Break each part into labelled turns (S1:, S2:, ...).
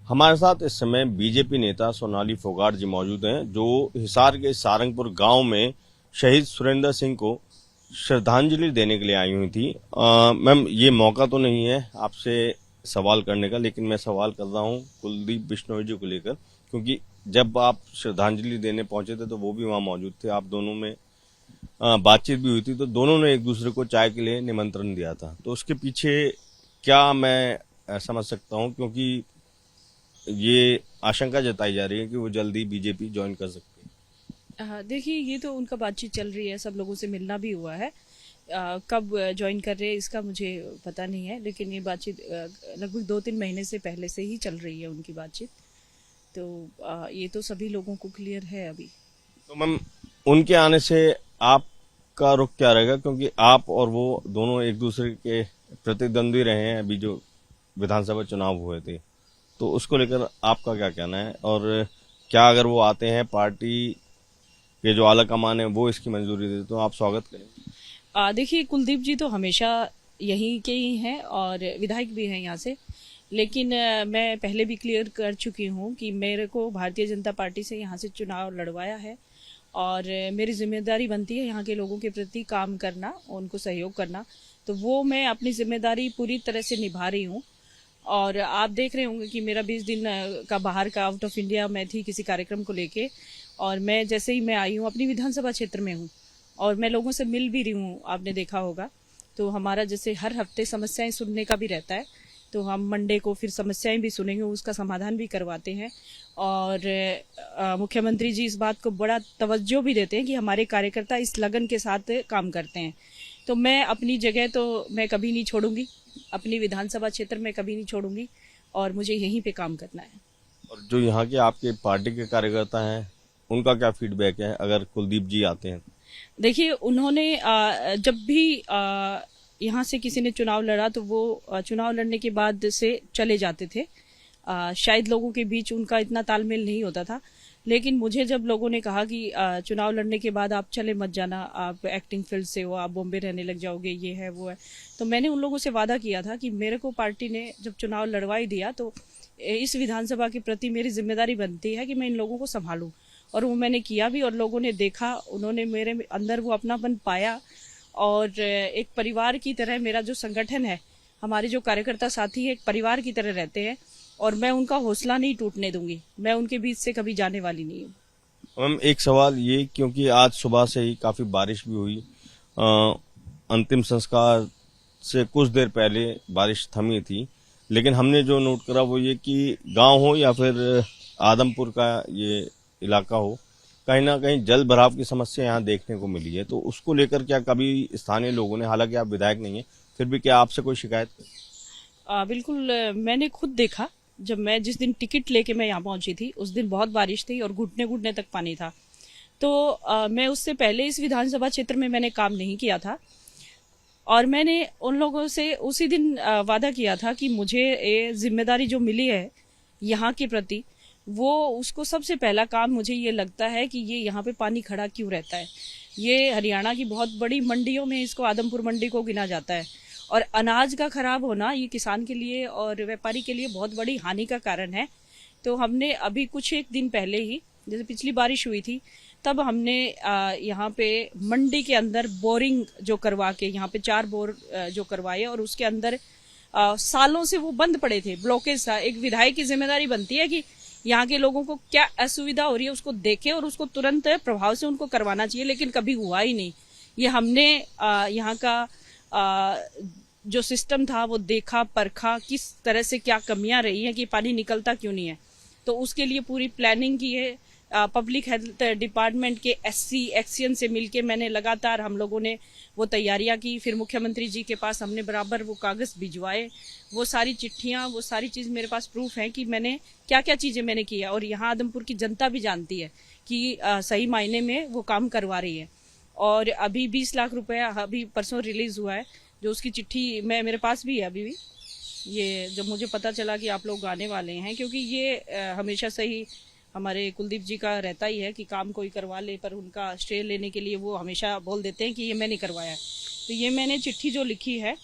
S1: हमारे साथ इस समय बीजेपी नेता सोनाली फोगाट जी मौजूद हैं, जो हिसार के सारंगपुर गांव में शहीद सुरेंद्र सिंह को श्रद्धांजलि देने के लिए आई हुई थी। मैम, ये मौका तो नहीं है आपसे सवाल करने का, लेकिन मैं सवाल कर रहा हूं कुलदीप बिश्नोई जी को लेकर, क्योंकि जब आप श्रद्धांजलि देने पहुंचे थे तो वो भी वहां मौजूद थे। आप दोनों में बातचीत भी हुई थी, तो दोनों ने एक दूसरे को चाय के लिए निमंत्रण दिया था। तो उसके पीछे क्या मैं समझ सकता हूं, क्योंकि ये आशंका जताई जा रही है कि वो जल्दी बीजेपी ज्वाइन कर सकते हैं।
S2: देखिए, ये तो उनका बातचीत चल रही है, सब लोगों से मिलना भी हुआ है। कब ज्वाइन कर रहे हैं इसका मुझे पता नहीं है, लेकिन ये बातचीत लगभग 2-3 महीने से पहले से ही चल रही है उनकी बातचीत। तो ये तो सभी लोगों को क्लियर है अभी।
S1: तो मैम, उनके आने से आपका रुख क्या रहेगा, क्योंकि आप और वो दोनों एक दूसरे के प्रतिद्वंदी रहे हैं अभी जो विधानसभा चुनाव हुए थे, तो उसको लेकर आपका क्या कहना है? और क्या अगर वो आते हैं, पार्टी के जो आला कमान है वो इसकी मंजूरी दे तो आप स्वागत करेंगे?
S2: देखिए, कुलदीप जी तो हमेशा यहीं के ही हैं और विधायक भी हैं यहाँ से। लेकिन मैं पहले भी क्लियर कर चुकी हूँ कि मेरे को भारतीय जनता पार्टी से यहाँ से चुनाव लड़वाया है और मेरी जिम्मेदारी बनती है यहाँ के लोगों के प्रति काम करना, उनको सहयोग करना। तो वो मैं अपनी जिम्मेदारी पूरी तरह से निभा रही हूँ। और आप देख रहे होंगे कि मेरा 20 दिन का बाहर का आउट ऑफ इंडिया मैं थी किसी कार्यक्रम को लेके, और मैं जैसे ही मैं आई हूँ अपनी विधानसभा क्षेत्र में हूँ और मैं लोगों से मिल भी रही हूँ, आपने देखा होगा। तो हमारा जैसे हर हफ्ते समस्याएं सुनने का भी रहता है, तो हम मंडे को फिर समस्याएं भी सुनेंगे, उसका समाधान भी करवाते हैं। और मुख्यमंत्री जी इस बात को बड़ा तवज्जो भी देते हैं कि हमारे कार्यकर्ता इस लगन के साथ काम करते हैं। तो मैं अपनी जगह तो मैं कभी नहीं छोड़ूंगी, अपनी विधानसभा क्षेत्र में कभी नहीं छोड़ूंगी और मुझे यहीं पे काम करना है।
S1: और जो यहाँ के आपके पार्टी के कार्यकर्ता हैं, उनका क्या फीडबैक है अगर कुलदीप जी आते हैं?
S2: देखिए, उन्होंने जब भी यहाँ से किसी ने चुनाव लड़ा तो वो चुनाव लड़ने के बाद से चले जाते थे। शायद लोगों के बीच उनका इतना तालमेल नहीं होता था, लेकिन मुझे जब लोगों ने कहा कि चुनाव लड़ने के बाद आप चले मत जाना, आप एक्टिंग फील्ड से हो, आप बॉम्बे रहने लग जाओगे, ये है वो है, तो मैंने उन लोगों से वादा किया था कि मेरे को पार्टी ने जब चुनाव लड़वाई दिया तो इस विधानसभा के प्रति मेरी जिम्मेदारी बनती है कि मैं इन लोगों को संभालूं। और वो मैंने किया भी और लोगों ने देखा, उन्होंने मेरे अंदर वो अपनापन पाया। और एक परिवार की तरह मेरा जो संगठन है, हमारे जो कार्यकर्ता साथी है एक परिवार की तरह रहते हैं और मैं उनका हौसला नहीं टूटने दूंगी। मैं उनके बीच से कभी जाने वाली नहीं हूँ।
S1: मैम, एक सवाल ये, क्योंकि आज सुबह से ही काफी बारिश भी हुई, अ, अंतिम संस्कार से कुछ देर पहले बारिश थमी थी, लेकिन हमने जो नोट करा वो ये कि गांव हो या फिर आदमपुर का ये इलाका हो, कहीं ना कहीं जल भराव की समस्या यहाँ देखने को मिली है। तो उसको लेकर क्या कभी स्थानीय लोगों ने, हालांकि आप विधायक नहीं है, फिर भी क्या आपसे कोई शिकायत?
S2: बिल्कुल, मैंने खुद देखा। जब मैं जिस दिन टिकट लेके मैं यहाँ पहुंची थी उस दिन बहुत बारिश थी और घुटने घुटने तक पानी था। तो मैं उससे पहले इस विधानसभा क्षेत्र में मैंने काम नहीं किया था और मैंने उन लोगों से उसी दिन वादा किया था कि मुझे ये जिम्मेदारी जो मिली है यहाँ के प्रति, वो उसको सबसे पहला काम मुझे ये लगता है कि ये यहाँ पे पानी खड़ा क्यों रहता है। ये हरियाणा की बहुत बड़ी मंडियों में इसको आदमपुर मंडी को गिना जाता है और अनाज का खराब होना ये किसान के लिए और व्यापारी के लिए बहुत बड़ी हानि का कारण है। तो हमने अभी कुछ एक दिन पहले ही, जैसे पिछली बारिश हुई थी, तब हमने यहाँ पे मंडी के अंदर बोरिंग जो करवा के यहाँ पे 4 बोर जो करवाए और उसके अंदर सालों से वो बंद पड़े थे, ब्लॉकेज था। एक विधायक की जिम्मेदारी बनती है कि यहाँ के लोगों को क्या असुविधा हो रही है उसको देखे और उसको तुरंत प्रभाव से उनको करवाना चाहिए, लेकिन कभी हुआ ही नहीं। ये हमने यहाँ का जो सिस्टम था वो देखा, परखा, किस तरह से क्या कमियां रही हैं कि पानी निकलता क्यों नहीं है। तो उसके लिए पूरी प्लानिंग की है। पब्लिक हेल्थ डिपार्टमेंट के एससी एक्सियन से मिलके मैंने लगातार हम लोगों ने वो तैयारियां की। फिर मुख्यमंत्री जी के पास हमने बराबर वो कागज भिजवाए, वो सारी चिट्ठियां, वो सारी चीज मेरे पास प्रूफ है कि मैंने क्या क्या चीजें मैंने किया। और यहाँ आदमपुर की जनता भी जानती है कि सही मायने में वो काम करवा रही है। और अभी 20 लाख रुपया अभी परसों रिलीज हुआ है, जो उसकी चिट्ठी मेरे पास भी है अभी भी। ये जब मुझे पता चला कि आप लोग आने वाले हैं, क्योंकि ये हमेशा से ही हमारे कुलदीप जी का रहता ही है कि काम कोई करवा ले पर उनका श्रेय लेने के लिए वो हमेशा बोल देते हैं कि ये मैंने करवाया है। तो ये मैंने चिट्ठी जो लिखी है,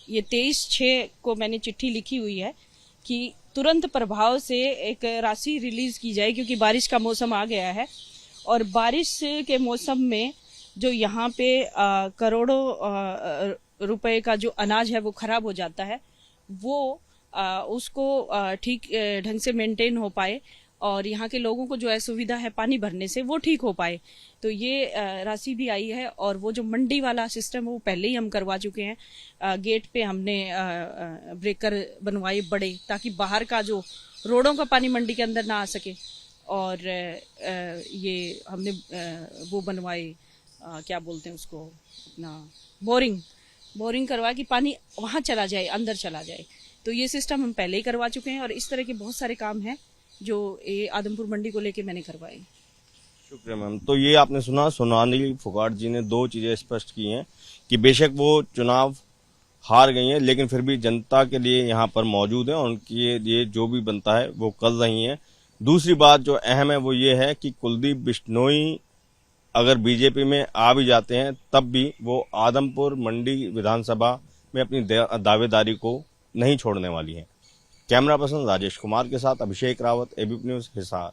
S2: ये 23/6 को मैंने चिट्ठी लिखी हुई है कि तुरंत प्रभाव से एक राशि रिलीज की जाए, क्योंकि बारिश का मौसम आ गया है और बारिश के मौसम में जो यहाँ पे करोड़ों रुपए का जो अनाज है वो खराब हो जाता है, वो उसको ठीक ढंग से मेंटेन हो पाए और यहाँ के लोगों को जो असुविधा है पानी भरने से वो ठीक हो पाए। तो ये राशि भी आई है। और वो जो मंडी वाला सिस्टम है वो पहले ही हम करवा चुके हैं। गेट पे हमने ब्रेकर बनवाए बड़े, ताकि बाहर का जो रोडों का पानी मंडी के अंदर ना आ सके। और ये हमने वो बनवाए, क्या बोलते हैं उसको, अपना बोरिंग करवा कि पानी वहाँ चला जाए, अंदर चला जाए। तो ये सिस्टम हम पहले ही करवा चुके हैं और इस तरह के बहुत सारे काम हैं जो ये आदमपुर मंडी को लेके मैंने करवाए।
S1: शुक्रिया मैम। तो ये आपने सुना, सोनाली फोगाट जी ने दो चीजें स्पष्ट की हैं कि बेशक वो चुनाव हार गई हैं, लेकिन फिर भी जनता के लिए यहाँ पर मौजूद हैं और उनके लिए जो भी बनता है वो कर रही हैं। दूसरी बात जो अहम है वो ये है कि कुलदीप बिश्नोई अगर बीजेपी में आ भी जाते हैं तब भी वो आदमपुर मंडी विधानसभा में अपनी दावेदारी को नहीं छोड़ने वाली हैं। कैमरा पर्सन राजेश कुमार के साथ अभिषेक रावत, एबीपी न्यूज, हिसार।